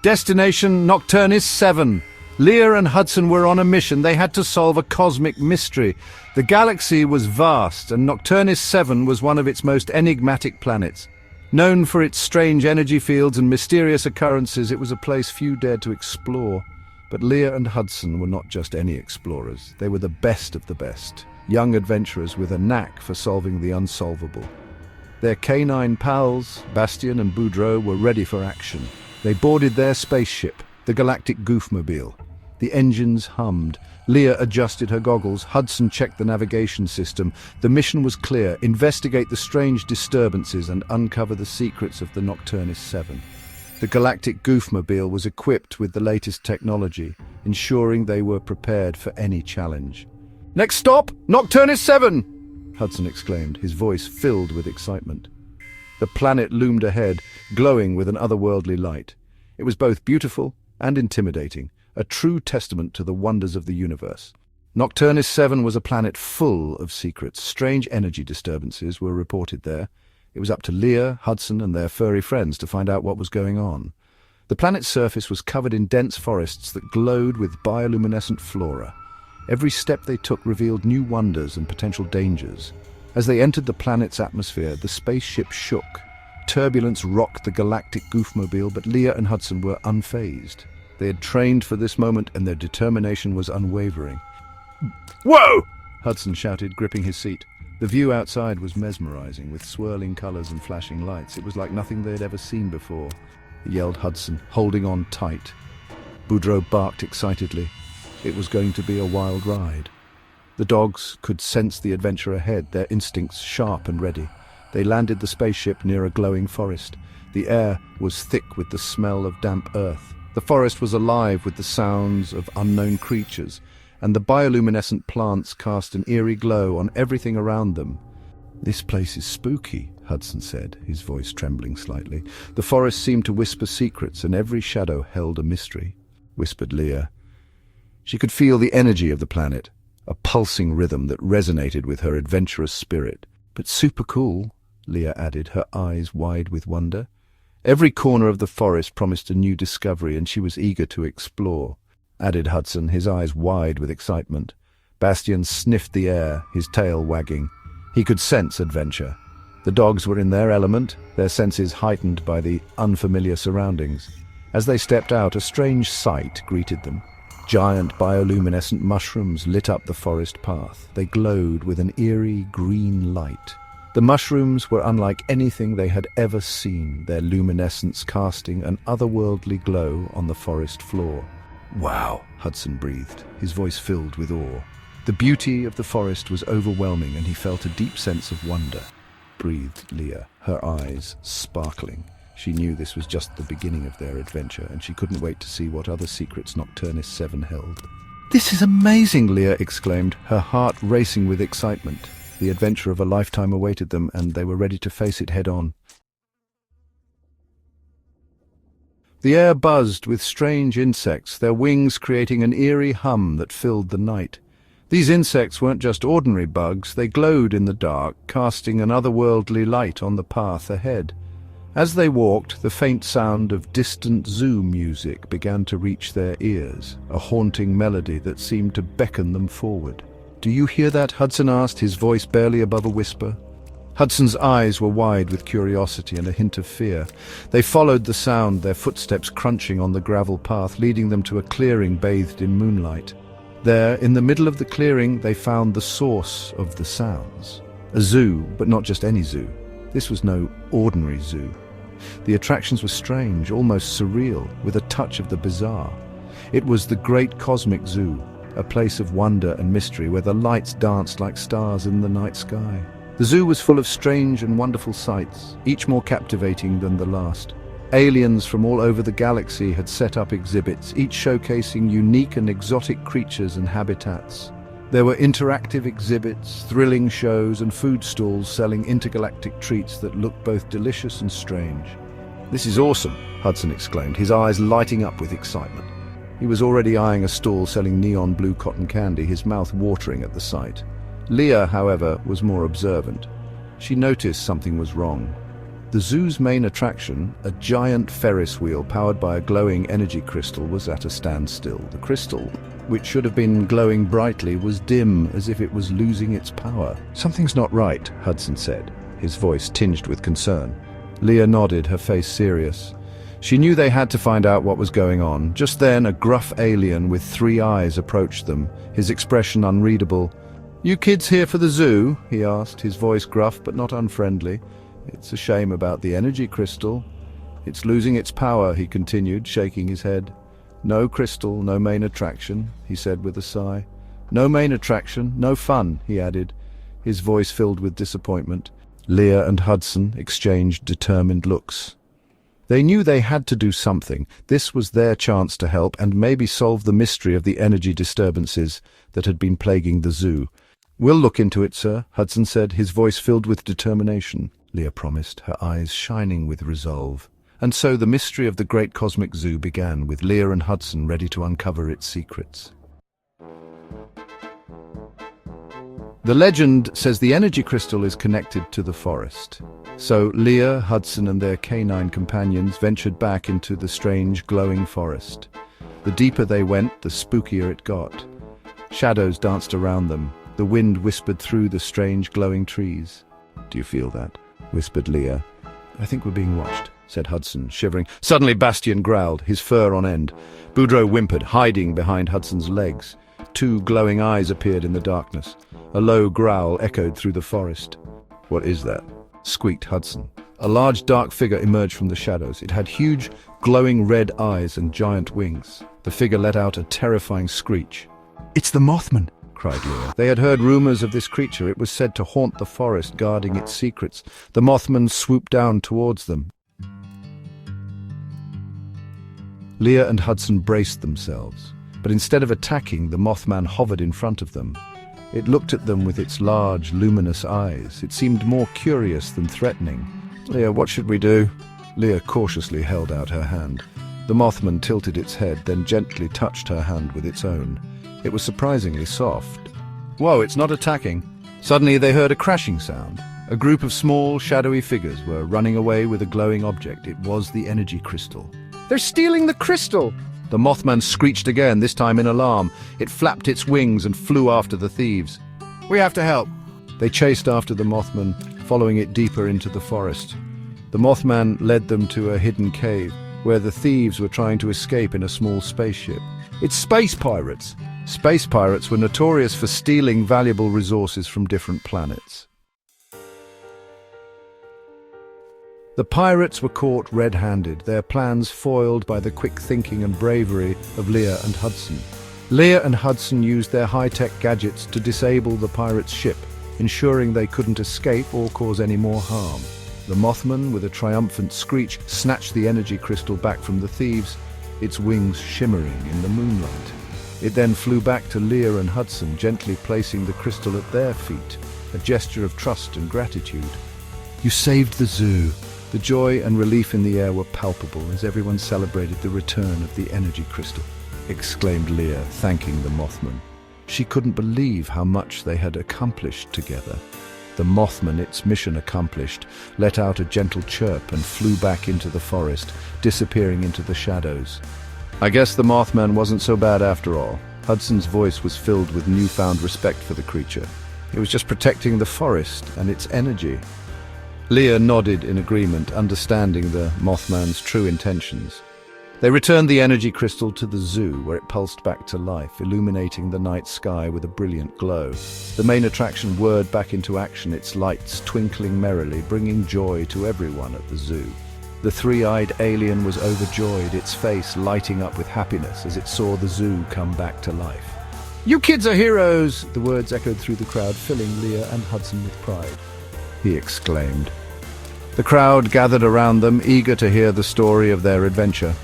Destination Nocturnis 7. Leah and Hudson were on a mission. They had to solve a cosmic mystery. The galaxy was vast, and Nocturnis 7 was one of its most enigmatic planets. Known for its strange energy fields and mysterious occurrences, it was a place few dared to explore. But Leah and Hudson were not just any explorers. They were the best of the best, young adventurers with a knack for solving the unsolvable. Their canine pals, Bastien and Boudreaux, were ready for action. They boarded their spaceship, the Galactic Goofmobile. The engines hummed. Leah adjusted her goggles. Hudson checked the navigation system. The mission was clear: investigate the strange disturbances and uncover the secrets of the Nocturnis 7. The Galactic Goofmobile was equipped with the latest technology, ensuring they were prepared for any challenge. "Next stop, Nocturnis 7!" Hudson exclaimed, his voice filled with excitement. The planet loomed ahead, glowing with an otherworldly light. It was both beautiful and intimidating, a true testament to the wonders of the universe. Nocturnis 7 was a planet full of secrets. Strange energy disturbances were reported there. It was up to Leah, Hudson, and their furry friends to find out what was going on. The planet's surface was covered in dense forests that glowed with bioluminescent flora. Every step they took revealed new wonders and potential dangers. As they entered the planet's atmosphere, the spaceship shook. Turbulence rocked the Galactic Goofmobile, but Leah and Hudson were unfazed. They had trained for this moment, and their determination was unwavering. "Whoa!" Hudson shouted, gripping his seat. The view outside was mesmerizing, with swirling colors and flashing lights. It was like nothing they had ever seen before. Yelled Hudson, holding on tight. Boudreaux barked excitedly. It was going to be a wild ride. The dogs could sense the adventure ahead, their instincts sharp and ready. They landed the spaceship near a glowing forest. The air was thick with the smell of damp earth. The forest was alive with the sounds of unknown creatures, and the bioluminescent plants cast an eerie glow on everything around them. "This place is spooky," Hudson said, his voice trembling slightly. "The forest seemed to whisper secrets, and every shadow held a mystery," whispered Leah. She could feel the energy of the planet, a pulsing rhythm that resonated with her adventurous spirit. "But super cool," Leah added, her eyes wide with wonder. Every corner of the forest promised a new discovery, and she was eager to explore, added Hudson, his eyes wide with excitement. Bastien sniffed the air, his tail wagging. He could sense adventure. The dogs were in their element, their senses heightened by the unfamiliar surroundings. As they stepped out, a strange sight greeted them. Giant bioluminescent mushrooms lit up the forest path. They glowed with an eerie green light. The mushrooms were unlike anything they had ever seen, their luminescence casting an otherworldly glow on the forest floor. "Wow," Hudson breathed, his voice filled with awe. The beauty of the forest was overwhelming, and he felt a deep sense of wonder. Breathed Leah, her eyes sparkling. She knew this was just the beginning of their adventure, and she couldn't wait to see what other secrets Nocturnis 7 held. "This is amazing!" Leah exclaimed, her heart racing with excitement. The adventure of a lifetime awaited them, and they were ready to face it head-on. The air buzzed with strange insects, their wings creating an eerie hum that filled the night. These insects weren't just ordinary bugs, they glowed in the dark, casting an otherworldly light on the path ahead. As they walked, the faint sound of distant zoo music began to reach their ears, a haunting melody that seemed to beckon them forward. "Do you hear that?" Hudson asked, his voice barely above a whisper. Hudson's eyes were wide with curiosity and a hint of fear. They followed the sound, their footsteps crunching on the gravel path, leading them to a clearing bathed in moonlight. There, in the middle of the clearing, they found the source of the sounds. A zoo, but not just any zoo. This was no ordinary zoo. The attractions were strange, almost surreal, with a touch of the bizarre. It was the Great Cosmic Zoo, a place of wonder and mystery where the lights danced like stars in the night sky. The zoo was full of strange and wonderful sights, each more captivating than the last. Aliens from all over the galaxy had set up exhibits, each showcasing unique and exotic creatures and habitats. There were interactive exhibits, thrilling shows, and food stalls selling intergalactic treats that looked both delicious and strange. "This is awesome," Hudson exclaimed, his eyes lighting up with excitement. He was already eyeing a stall selling neon blue cotton candy, his mouth watering at the sight. Leah, however, was more observant. She noticed something was wrong. The zoo's main attraction, a giant Ferris wheel powered by a glowing energy crystal, was at a standstill. The crystal, which should have been glowing brightly, was dim, as if it was losing its power. "Something's not right," Hudson said, his voice tinged with concern. Leah nodded, her face serious. She knew they had to find out what was going on. Just then, a gruff alien with 3 eyes approached them, his expression unreadable. "You kids here for the zoo?" he asked, his voice gruff but not unfriendly. "It's a shame about the energy crystal. It's losing its power," he continued, shaking his head. "No crystal, no main attraction," he said with a sigh. "No main attraction, no fun," he added, his voice filled with disappointment. Leah and Hudson exchanged determined looks. They knew they had to do something. This was their chance to help and maybe solve the mystery of the energy disturbances that had been plaguing the zoo. "We'll look into it, sir," Hudson said, his voice filled with determination. Leah promised, her eyes shining with resolve. And so the mystery of the Great Cosmic Zoo began, with Leah and Hudson ready to uncover its secrets. The legend says the energy crystal is connected to the forest. So Leah, Hudson and their canine companions ventured back into the strange glowing forest. The deeper they went, the spookier it got. Shadows danced around them. The wind whispered through the strange glowing trees. "Do you feel that?" whispered Leah. "I think we're being watched," said Hudson, shivering. Suddenly Bastien growled, his fur on end. Boudreaux whimpered, hiding behind Hudson's legs. 2 glowing eyes appeared in the darkness. A low growl echoed through the forest. "What is that?" squeaked Hudson. A large dark figure emerged from the shadows. It had huge, glowing red eyes and giant wings. The figure let out a terrifying screech. "It's the Mothman!" cried Leah. They had heard rumors of this creature. It was said to haunt the forest, guarding its secrets. The Mothman swooped down towards them. Leah and Hudson braced themselves, but instead of attacking, the Mothman hovered in front of them. It looked at them with its large, luminous eyes. It seemed more curious than threatening. "Leah, what should we do?" Leah cautiously held out her hand. The Mothman tilted its head, then gently touched her hand with its own. It was surprisingly soft. "Whoa, it's not attacking." Suddenly they heard a crashing sound. A group of small, shadowy figures were running away with a glowing object. It was the energy crystal. "They're stealing the crystal!" The Mothman screeched again, this time in alarm. It flapped its wings and flew after the thieves. "We have to help." They chased after the Mothman, following it deeper into the forest. The Mothman led them to a hidden cave, where the thieves were trying to escape in a small spaceship. "It's space pirates!" Space pirates were notorious for stealing valuable resources from different planets. The pirates were caught red-handed, their plans foiled by the quick thinking and bravery of Leah and Hudson. Leah and Hudson used their high-tech gadgets to disable the pirates' ship, ensuring they couldn't escape or cause any more harm. The Mothman, with a triumphant screech, snatched the energy crystal back from the thieves, its wings shimmering in the moonlight. It then flew back to Leah and Hudson, gently placing the crystal at their feet, a gesture of trust and gratitude. "You saved the zoo." The joy and relief in the air were palpable as everyone celebrated the return of the energy crystal, exclaimed Leah, thanking the Mothman. She couldn't believe how much they had accomplished together. The Mothman, its mission accomplished, let out a gentle chirp and flew back into the forest, disappearing into the shadows. "I guess the Mothman wasn't so bad after all." Hudson's voice was filled with newfound respect for the creature. It was just protecting the forest and its energy. Leah nodded in agreement, understanding the Mothman's true intentions. They returned the energy crystal to the zoo, where it pulsed back to life, illuminating the night sky with a brilliant glow. The main attraction whirred back into action, its lights twinkling merrily, bringing joy to everyone at the zoo. The three-eyed alien was overjoyed, its face lighting up with happiness as it saw the zoo come back to life. "You kids are heroes!" The words echoed through the crowd, filling Leah and Hudson with pride. He exclaimed. The crowd gathered around them, eager to hear the story of their adventure.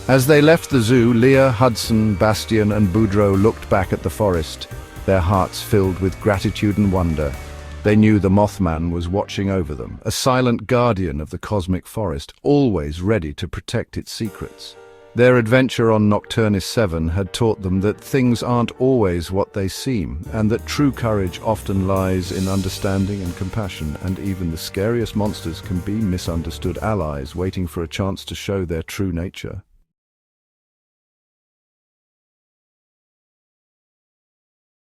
As they left the zoo, Leah, Hudson, Bastien and Boudreaux looked back at the forest, their hearts filled with gratitude and wonder. They knew the Mothman was watching over them, a silent guardian of the cosmic forest, always ready to protect its secrets. Their adventure on Nocturnus 7 had taught them that things aren't always what they seem, and that true courage often lies in understanding and compassion, and even the scariest monsters can be misunderstood allies waiting for a chance to show their true nature.